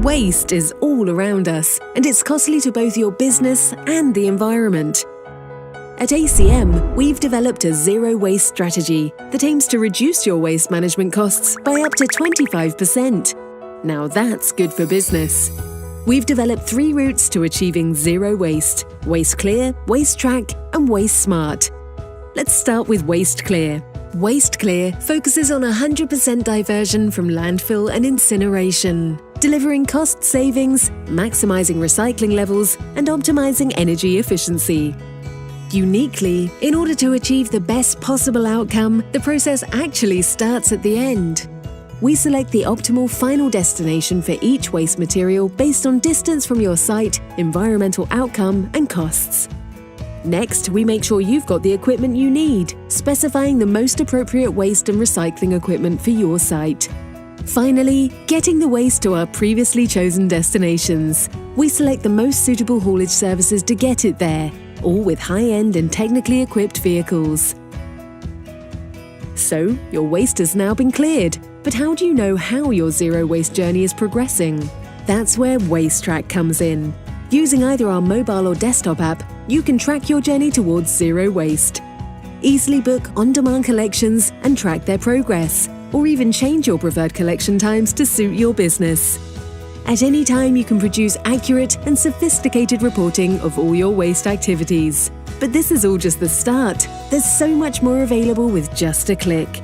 Waste is all around us, and it's costly to both your business and the environment. At ACM, we've developed a zero-waste strategy that aims to reduce your waste management costs by up to 25%. Now that's good for business. We've developed 3 routes to achieving zero waste: Waste Clear, Waste Track, and Waste Smart. Let's start with Waste Clear. Waste Clear focuses on 100% diversion from landfill and incineration, delivering cost savings, maximizing recycling levels, and optimizing energy efficiency. Uniquely, in order to achieve the best possible outcome, the process actually starts at the end. We select the optimal final destination for each waste material based on distance from your site, environmental outcome, and costs. Next, we make sure you've got the equipment you need, specifying the most appropriate waste and recycling equipment for your site. Finally, getting the waste to our previously chosen destinations. We select the most suitable haulage services to get it there, all with high-end and technically equipped vehicles. So, your waste has now been cleared, but how do you know how your zero waste journey is progressing? That's where Waste Track comes in. Using either our mobile or desktop app, you can track your journey towards zero waste. Easily book on-demand collections and track their progress, or even change your preferred collection times to suit your business. At any time, you can produce accurate and sophisticated reporting of all your waste activities. But this is all just the start. There's so much more available with just a click.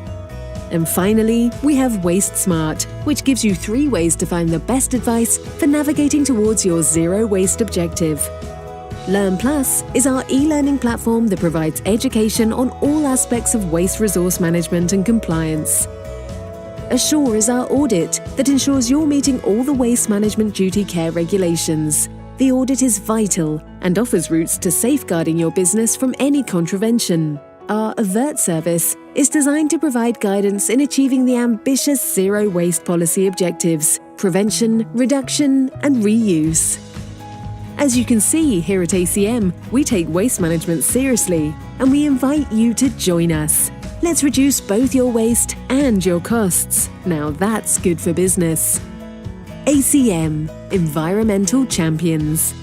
And finally, we have Waste Smart, which gives you 3 ways to find the best advice for navigating towards your zero waste objective. Learn Plus is our e-learning platform that provides education on all aspects of waste resource management and compliance. Assure is our audit that ensures you're meeting all the waste management duty care regulations. The audit is vital and offers routes to safeguarding your business from any contravention. Our Avert service is designed to provide guidance in achieving the ambitious zero waste policy objectives: prevention, reduction, and reuse. As you can see, here at ACM, we take waste management seriously, and we invite you to join us. Let's reduce both your waste and your costs. Now that's good for business. ACM, Environmental Champions.